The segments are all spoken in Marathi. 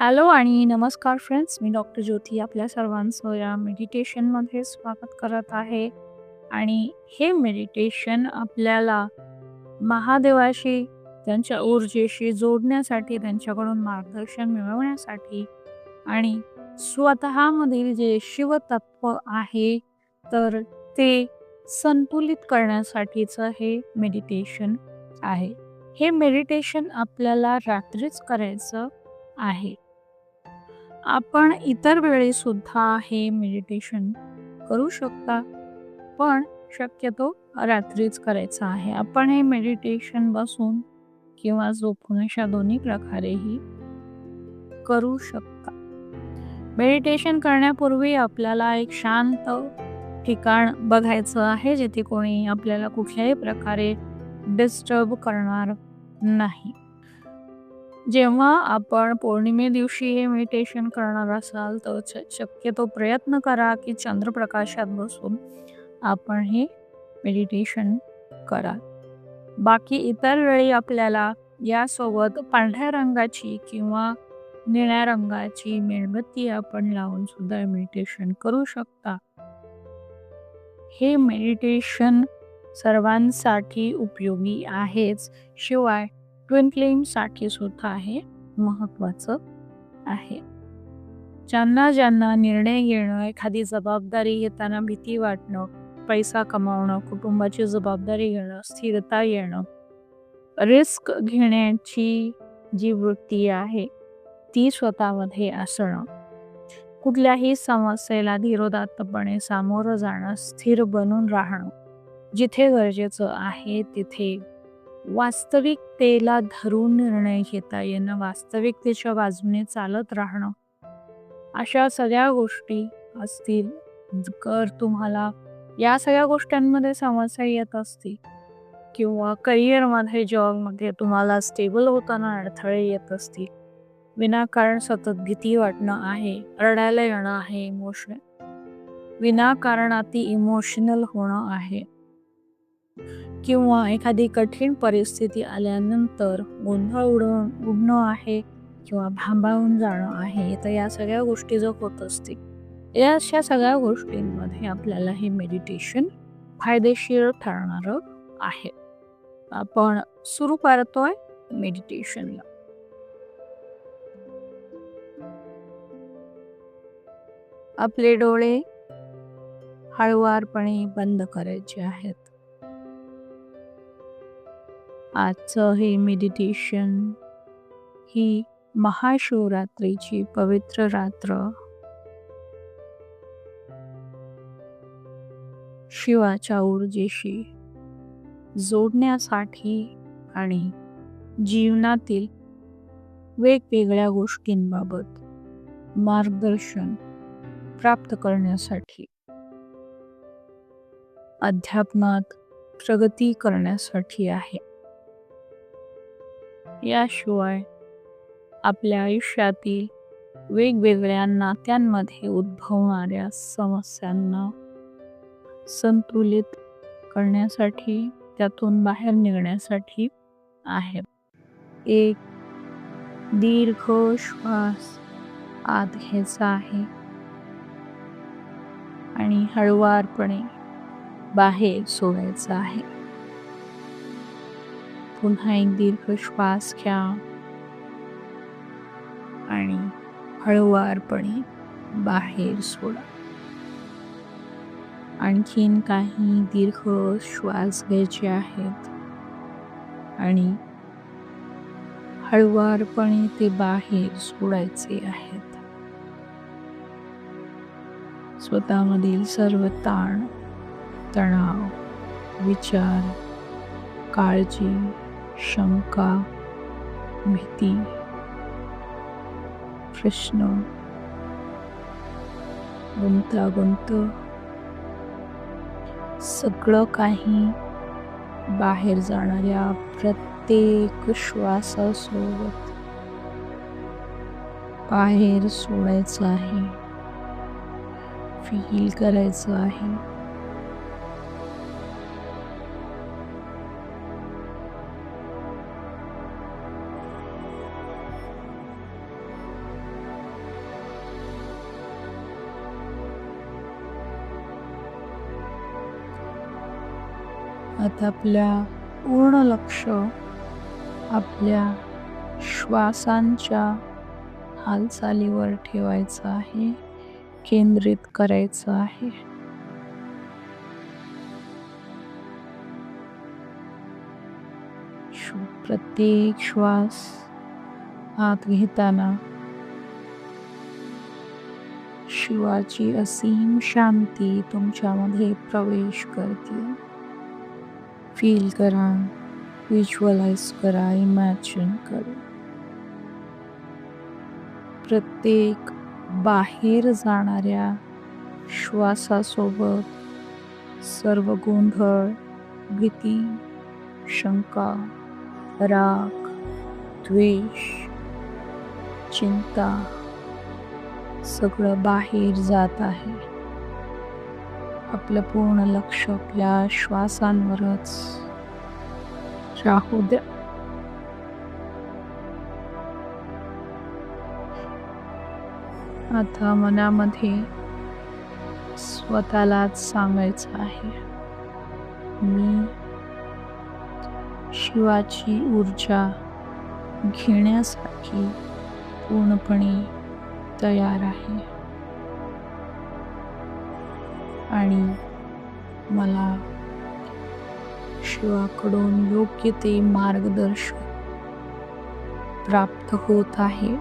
हॅलो आणि नमस्कार फ्रेंड्स. मी डॉक्टर ज्योती आपल्या सर्वांचं या मेडिटेशनमध्ये स्वागत करत आहे. आणि हे मेडिटेशन आपल्याला महादेवाशी, त्यांच्या ऊर्जेशी जोडण्यासाठी, त्यांच्याकडून मार्गदर्शन मिळवण्यासाठी आणि स्वतःमधील जे शिवतत्व आहे, तर ते संतुलित करण्यासाठीचं हे मेडिटेशन आहे. हे मेडिटेशन आपल्याला रात्रीच करायचं आहे. आपण इतर वेळी सुद्धा हे मेडिटेशन करू शकता, पण शक्यतो रात्रीच करायचं आहे. आपण हे मेडिटेशन बसून किंवा झोपून अशा दोन्ही प्रकारेही करू शकता. मेडिटेशन करण्यापूर्वी आपल्याला एक शांत ठिकाण बघायचं आहे, जिथे कोणी आपल्याला कुठल्याही प्रकारे डिस्टर्ब करणार नाही. जेव्हा आपण पौर्णिमे दिवशी हे मेडिटेशन करणार असाल, तर शक्यतो प्रयत्न करा की चंद्रप्रकाशात बसून आपण हे मेडिटेशन करा. बाकी इतर वेळी आपल्याला यासोबत पांढऱ्या रंगाची किंवा निळ्या रंगाची मेणबत्ती आपण लावून सुद्धा मेडिटेशन करू शकता. हे मेडिटेशन सर्वांसाठी उपयोगी आहेच, शिवाय ट्विन फ्लेमसाठी सुद्धा हे महत्त्वाचं आहे. ज्यांना ज्यांना निर्णय घेणं, एखादी जबाबदारी घेताना भीती वाटणं, पैसा कमावणं, कुटुंबाची जबाबदारी घेणं, स्थिरता येणं, रिस्क घेण्याची जी वृत्ती आहे ती स्वतःमध्ये असणं, कुठल्याही समस्येला धीरोदात्तपणे सामोरं जाणं, स्थिर बनून राहणं, जिथे गरजेचं आहे तिथे वास्तविकतेला धरून निर्णय घेता येणं, वास्तविकतेच्या बाजूने चालत राहणं, अशा सगळ्या गोष्टी असतील. जर तुम्हाला या सगळ्या गोष्टींमध्ये समस्या येत असतील किंवा करिअरमध्ये, जॉबमध्ये तुम्हाला स्टेबल होताना अडथळे येत असतील, विनाकारण सतत भीती वाटणं आहे, रडायला येणं आहे, विनाकारण अति इमोशनल होणं आहे, किंवा एखादी कठीण परिस्थिती आल्यानंतर गोंधळ उडणं आहे किंवा भांबावून जाणं आहे, तर या सगळ्या गोष्टी जर होत असतील, या अशा सगळ्या गोष्टींमध्ये आपल्याला हे मेडिटेशन फायदेशीर ठरणारं आहे. आपण सुरू करतोय मेडिटेशनला. आपले डोळे हळुवारपणे बंद करायचे आहेत. आजचं हे मेडिटेशन ही महाशिवरात्रीची पवित्र रात्र शिवाच्या ऊर्जेशी जोडण्यासाठी आणि जीवनातील वेगवेगळ्या गोष्टींबाबत मार्गदर्शन प्राप्त करण्यासाठी, अध्यात्मात प्रगती करण्यासाठी आहे. याशिवाय आपल्या आयुष्यातील वेगवेगळ्या नात्यांमध्ये उद्भवणाऱ्या समस्यांना संतुलित करण्यासाठी, त्यातून बाहेर निघण्यासाठी आहे. एक दीर्घ श्वास आत घ्यायचा आहे आणि हळुवारपणे बाहेर सोडायचा आहे. पुन्हा एक दीर्घ श्वास घ्या आणि हळुवारपणे बाहेर सोडा. आणखीन काही दीर्घ श्वास घ्यायचे आहेत आणि हळुवारपणे ते बाहेर सोडायचे आहेत. स्वतःमधील सर्व ताण, तणाव, विचार, काळजी, शंका, भीती, प्रश्न, गुंतागुंत, सगळं काही बाहेर जाणाऱ्या प्रत्येक श्वासासोबत बाहेर सोडायचं आहे, फील करायचं आहे. आता आपल्या पूर्ण लक्ष आपल्या श्वासांच्या हालचालीवर ठेवायचं आहे, केंद्रित करायचं आहे. प्रत्येक श्वास आत घेताना शिवाची असीम शांती तुमच्यामध्ये प्रवेश करते. फील करा, व्हिज्युअलाइज करा, इमॅजिन करा. प्रत्येक बाहेर जाणाऱ्या श्वासासोबत सर्व गोंधळ, भीती, शंका, राग, द्वेष, चिंता सगळं बाहेर जात आहे. आपलं पूर्ण लक्ष आपल्या श्वासांवरच राहू द्या. आता मनामध्ये स्वतःलाच सांगायचं आहे, मी शिवाची ऊर्जा घेण्यासाठी पूर्णपणे तयार आहे आणि मला शिवाकडून योग्य ते मार्गदर्शन प्राप्त होत आहे.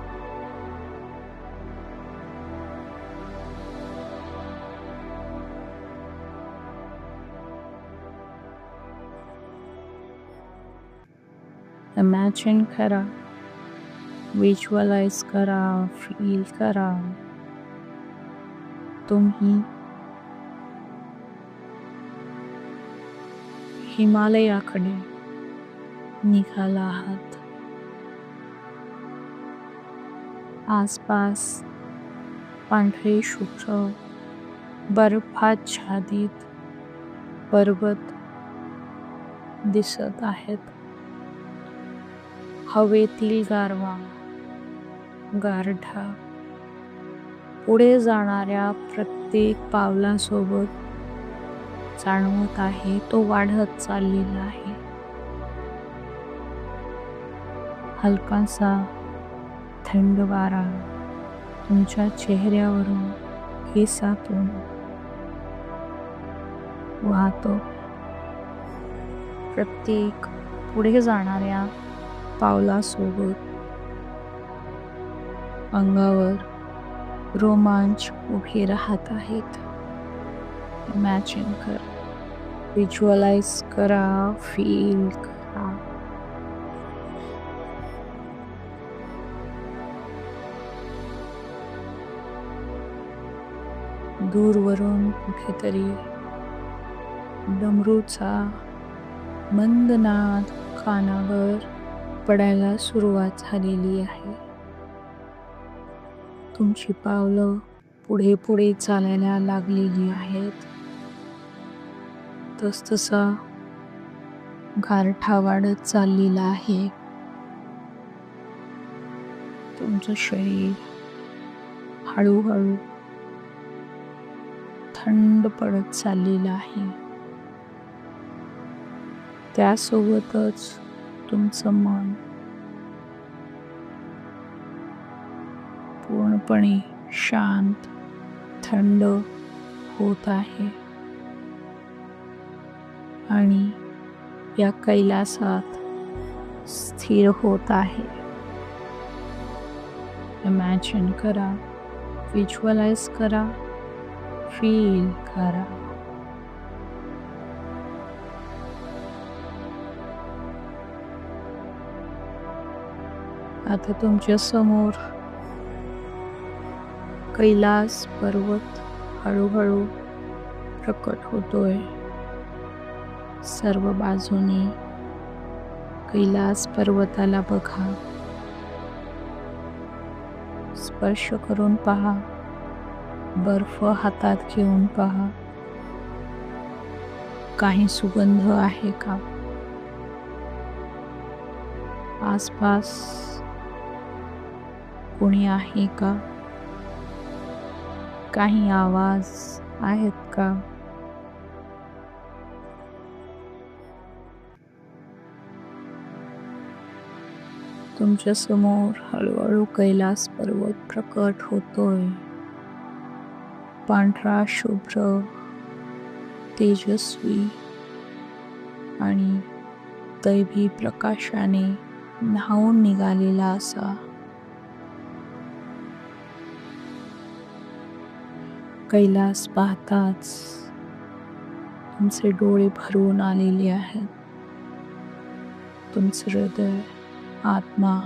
इमॅजिन करा, व्हिज्युअलाइज करा, फील करा. तुम्ही हिमालयाकडे निघाला आहात. आसपास पांढरे शुभ्र बर्फाच्छादित पर्वत दिसत आहेत. हवेतील गारवा, गारठा पुढे जाणाऱ्या प्रत्येक पावलासोबत जाणवत आहे, तो वाढत चाललेला आहे. हलकासा थंड वारा तुमच्या चेहऱ्यावरून, केसातून वाहतो. प्रत्येक पुढे जाणाऱ्या पावलासोबत अंगावर रोमांच उभे राहत आहेत. इमॅजिन करा, व्हिज्युअलाइज करा, फील करा. दूरवरून कुठेतरी डमरूचा मंद नाद कानावर पडायला सुरुवात झालेली आहे. तुमची पावलं पुढे पुढे चालायला लागलेली आहेत. तसतसा गारठा वाढत चाललेला आहे. तुमचं शरीर हळूहळू थंड पडत चाललेलं आहे. त्यासोबतच तुमचं मन पूर्णपणे शांत, थंड होत आहे आणि या कैलासात स्थिर होत आहे. इमॅजिन करा, व्हिज्युअलाइज करा, फील करा. आता तुमच्या समोर कैलास पर्वत हळूहळू प्रकट होतोय. सर्व बाजूने कैलास पर्वताला बघा, स्पर्श करून पहा, बर्फ हातात घेऊन पहा. काही सुगंध आहे का? आसपास कोणी आहे का? काही आवाज आहेत का? तुमच्या समोर हळूहळू कैलास पर्वत प्रकट होतोय. पांढरा, शुभ्र, तेजस्वी आणि दैवी प्रकाशाने न्हाऊन निघालेला असा. कैलास पाहताच तुमचे डोळे भरून आलेले आहेत. तुमचे हृदय, आत्मा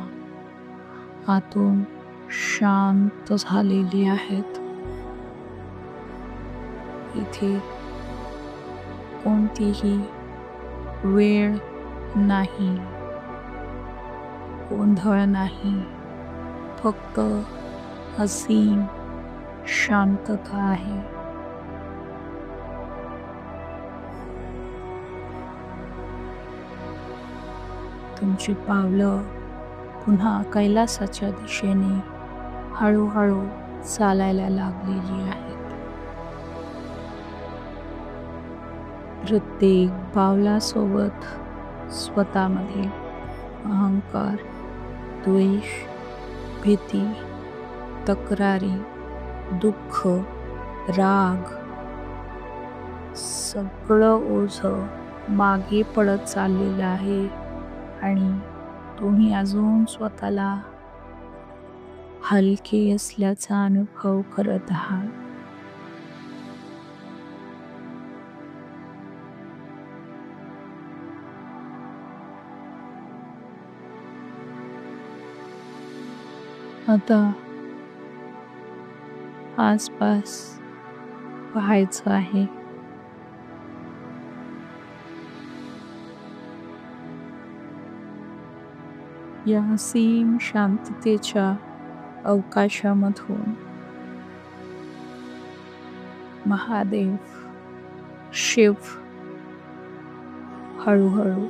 आतून शांत झालेली आहेत. इथे कोणतीही वेळ नाही, गोंधळ नाही, फक्त असीम शांतता आहे. तुमची पावलं पुन्हा कैलासाच्या दिशेने हळूहळू चालायला लागलेली आहेत. प्रत्येक पावलासोबत स्वतःमध्ये अहंकार, द्वेष, भीती, तक्रारी, दुःख, राग सगळं ओझं मागे पडत चाललेलं आहे आणि तुम्ही अजून स्वतःला हलके असल्याचा अनुभव करत आहात. आता आसपास पाहायचं आहे. या असीम शांततेच्या अवकाशामधून महादेव, शिव हळूहळू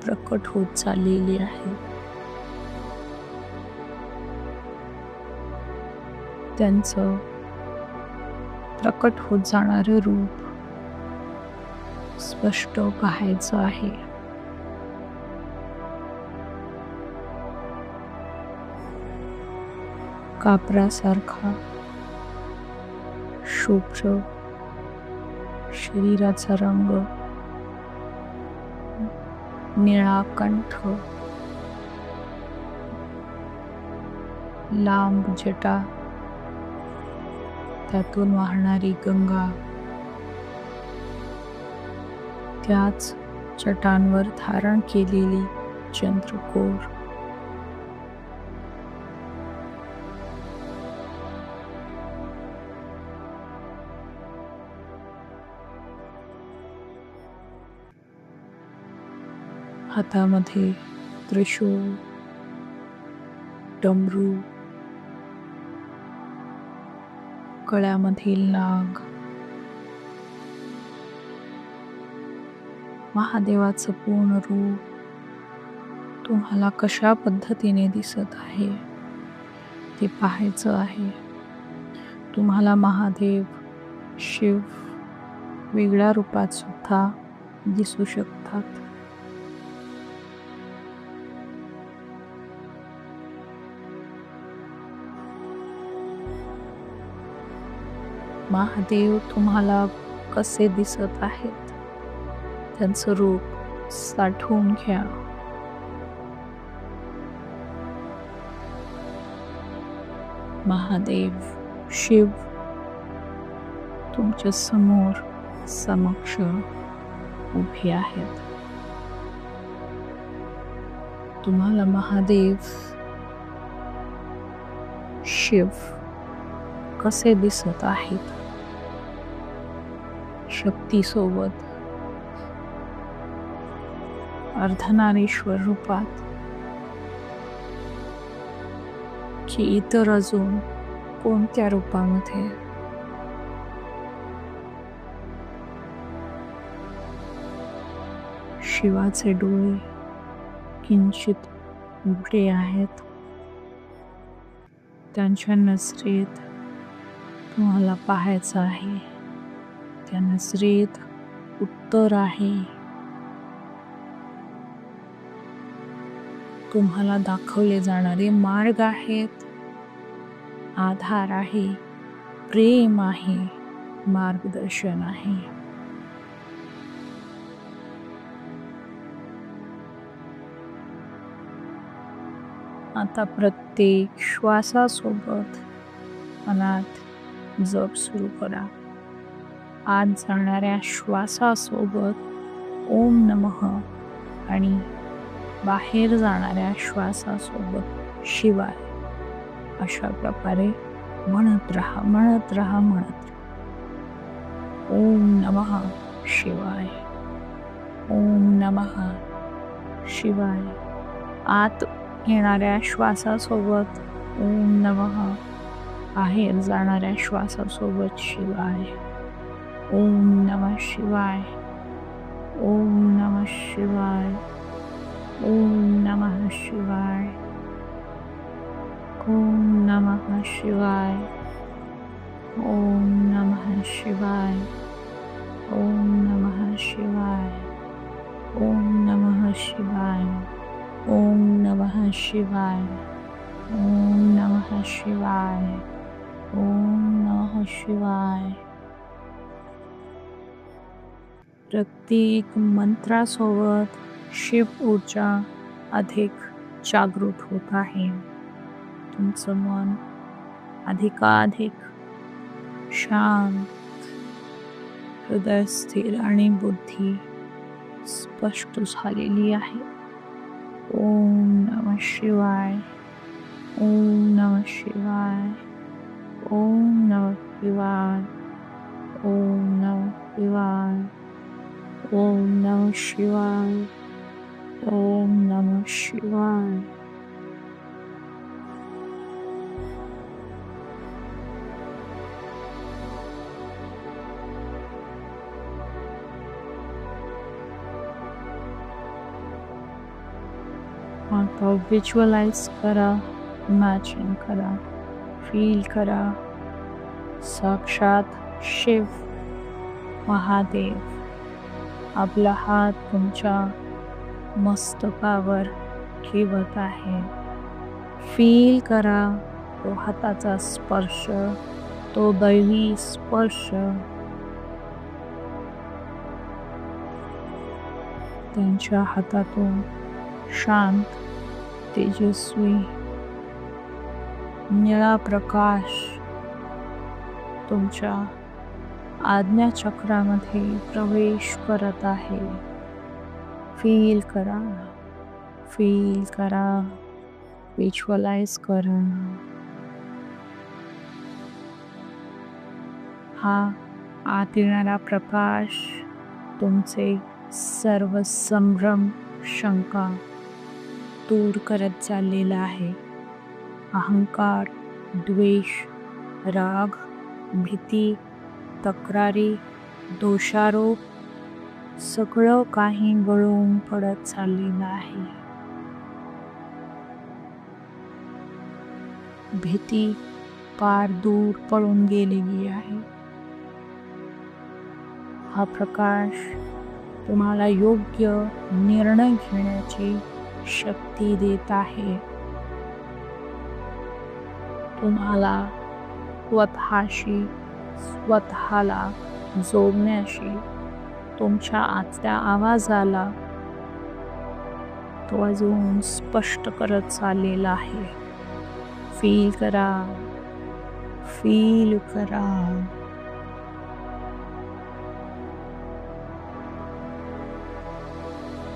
प्रकट होत चाललेली आहे. त्यांचं प्रकट होत जाणारं रूप स्पष्ट पाहायचं आहे. कापरासारखा शुभ्र शरीराचा रंग, निळा कंठ, लांब जटा, त्यातून वाहणारी गंगा, त्याच जटांवर धारण केलेली चंद्रकोर, हातामध्ये त्रिशूळ, डमरू, गळ्यामधील नाग, महादेवाचं पूर्ण रूप तुम्हाला कशा पद्धतीने दिसत आहे ते पाहायचं आहे. तुम्हाला महादेव, शिव वेगळ्या रूपात सुद्धा दिसू शकतात. महादेव तुम्हाला कसे दिसत आहेत त्यांचं रूप साठवून घ्या. महादेव, शिव तुमच्या समोर समक्ष उभे आहेत. तुम्हाला महादेव, शिव कसे दिसत आहेत? शक्तीसोबत अर्धनारीश्वर रूपात की इतर अजून कोणत्या रूपामध्ये? शिवाचे डोळे किंचित उघडे आहेत. त्यांच्या नजरेत तुम्हाला पाहायचं आहे. त्या नजरेत उत्तर आहे. तुम्हाला दाखवले जाणारे मार्ग आहेत, आधार आहे, प्रेम आहे, मार्गदर्शन आहे. आता प्रत्येक श्वासासोबत मनात जप सुरू करा. आत जाणाऱ्या श्वासासोबत ओम नमः आणि बाहेर जाणाऱ्या श्वासासोबत शिवाय अशा प्रकारे म्हणत राहा. ओम नमः शिवाय, ओम नमः शिवाय. आत येणाऱ्या श्वासासोबत ओम नमः, बाहेर जाणाऱ्या श्वासासोबत शिवाय. ओम नमः शिवाय, ओम नमः शिवाय, ओम नमः शिवाय, ओम नमः शिवाय, ओम नमः शिवाय, ओम नमः शिवाय, ओम नमः शिवाय, ओम नमः शिवाय, ओम नमः शिवाय, ओम नमः शिवाय. प्रत्येक मंत्रासोबत शिव ऊर्जा अधिक जागृत होत आहे. तुमचं मन अधिकाधिक शांत, हृदय स्थिर आणि बुद्धी स्पष्ट झालेली आहे. ओम नमः शिवाय, ओम नमः शिवाय, ओम नमः शिवाय, ओम नमः शिवाय, ओम नमः शिवाय, ओम नमः शिवाय. आता व्हिज्युअलाइज करा, इमॅजिन करा, फील करा. साक्षात शिव महादेव आपला हात तुमच्या मस्तकावर ठेवत आहे. फील करा तो हाताचा स्पर्श, तो दैवी स्पर्श. त्यांच्या हातातून शांत, तेजस्वी निळा प्रकाश तुमच्या आज्ञाचक्रामध्ये प्रवेश करत आहे. फील करा, फील करा, व्हिज्युअलाइज करा. हा आत येणारा प्रकाश तुमचे सर्व संभ्रम, शंका दूर करत चाललेला आहे. अहंकार, द्वेष, राग, भीती, तक्रारी, दोषारोप सगळं काही गळून पडत चाललेलं आहे. भीती पार दूर पळून गेलेली आहे. हा प्रकाश तुम्हाला योग्य निर्णय घेण्याची शक्ती देत आहे. तुम्हाला स्वतःशी, स्वतःला जोडण्याशी, तुमच्या आतल्या आवाजाला तो अजून स्पष्ट करत चाललेला आहे. फील करा, फील करा.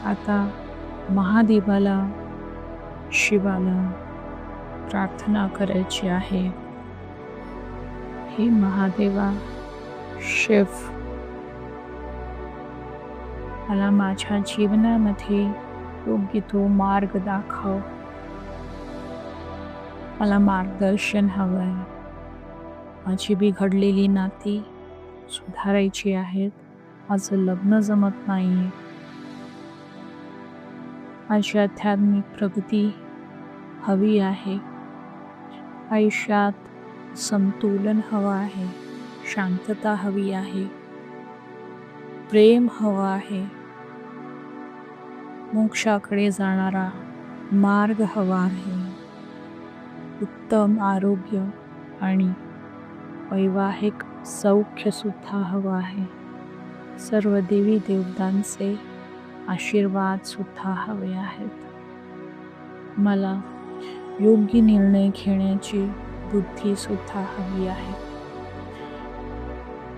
आता महादेवाला, शिवाला प्रार्थना करायची आहे. हे महादेवा, शिव, मला माझ्या जीवनामध्ये योग्य तो मार्ग दाखव. मला मार्गदर्शन हवंय. माझी बिघडलेली नाती सुधारायची आहेत. माझं लग्न जमत नाहीये. माझी आध्यात्मिक प्रगती हवी आहे. आयुष्यात संतुलन हवं आहे. शांतता हवी आहे. प्रेम हवं आहे. मोक्षाकडे जाणारा मार्ग हवा आहे, उत्तम आरोग्य आणि वैवाहिक सौख्य सुद्धा हवं आहे. सर्व देवी देवतांचे आशीर्वाद सुद्धा हवे आहेत. मला योग्य निर्णय घेण्याची बुद्धी सुद्धा हवी आहे.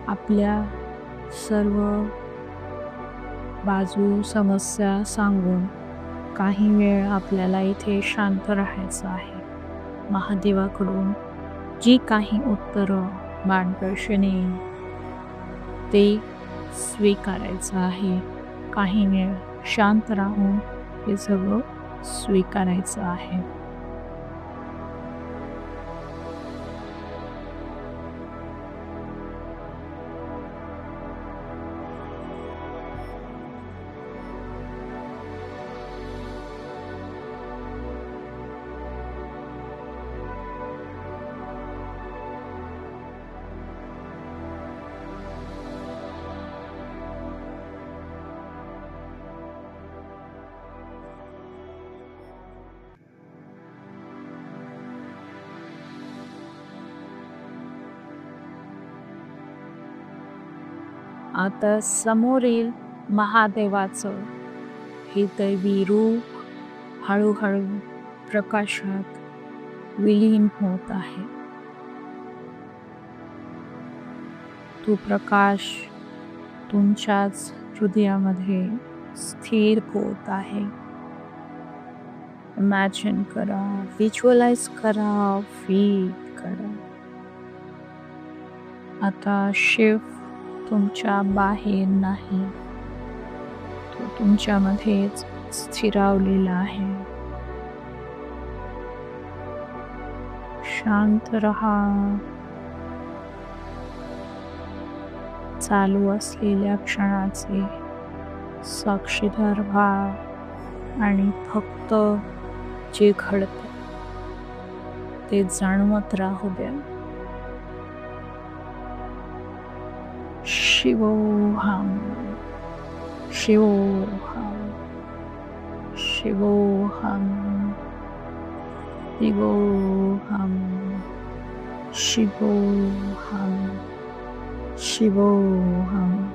आपल्या सर्व बाजू समस्या सांगून काही वेळ आपल्याला इथे शांत राहायचं आहे. महादेवाकडून जी काही उत्तरं मार्गदर्शन येईल ते स्वीकारायचं आहे. काही वेळ शांत राहून हे सगळं स्वीकारायचं आहे. आता समोरील महादेवाचं हे दैवी रूप हळूहळू प्रकाशात विलीन होत आहे. तो प्रकाश तुमच्याच हृदयामध्ये स्थिर होत आहे. इमॅजिन करा, व्हिज्युअलाइज करा, फील करा. आता शिव तुमच्या बाहेर नाही, तो तुमच्यामध्येच स्थिरावलेला आहे. शांत रहा. चालू असलेल्या क्षणाचे साक्षीदार व्हा आणि फक्त जे घडते ते जाणवत राहू द्या. शिवोहम, शिवोहम, शिवोहम, शिवोहम, शिवोहम, शिवोहम.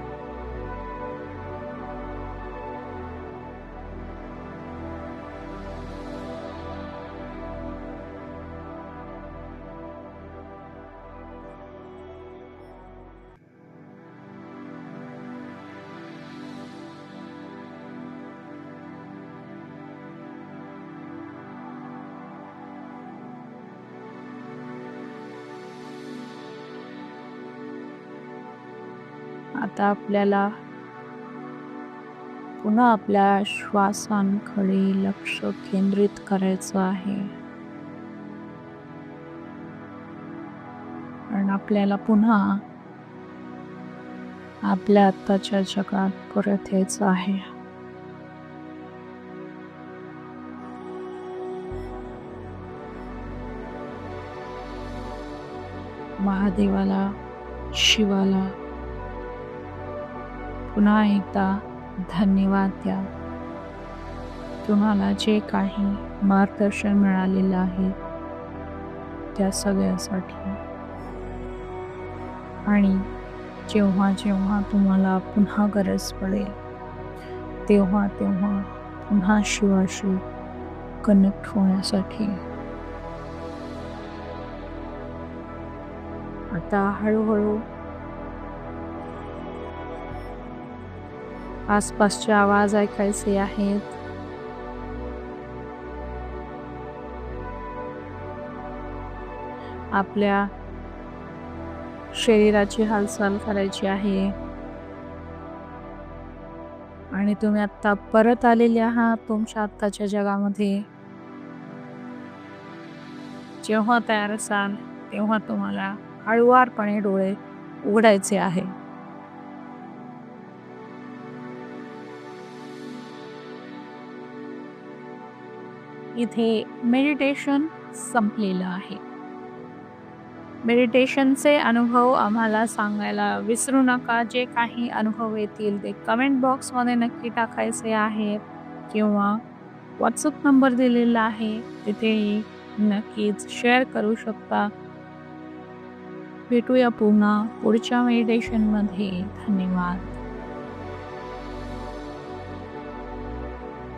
आता आपल्याला पुन्हा आपल्या श्वासांकडे लक्ष केंद्रित करायचं आहे. आणि आपल्याला पुन्हा आपल्या आत्ताच्या जगात परत यायचं आहे. महादेवाला, शिवाला पुन्हा एकदा धन्यवाद द्या. तुम्हाला जे काही मार्गदर्शन मिळालेलं आहे त्या सगळ्यासाठी. आणि जेव्हा जेव्हा तुम्हाला पुन्हा गरज पडेल तेव्हा तेव्हा पुन्हा शिवाशी कनेक्ट होण्यासाठी. आता हळूहळू आसपासचे आवाज ऐकायचे आहेत. आपल्या शरीराची हालचाल करायची आहे. आणि तुम्ही आता परत आलेले आहात तुमच्या आत्ताच्या जगामध्ये. जेव्हा तयार असाल तेव्हा तुम्हाला हळुवारपणे डोळे उघडायचे आहे. इथे मेडिटेशन संपलेलं आहे. मेडिटेशनचे अनुभव आम्हाला सांगायला विसरू नका. जे काही अनुभव येतील ते कमेंट बॉक्समध्ये नक्की टाकायचे आहेत किंवा व्हॉट्सअप नंबर दिलेला आहे, तिथेही नक्कीच शेअर करू शकता. भेटूया पुन्हा पुढच्या मेडिटेशनमध्ये. धन्यवाद.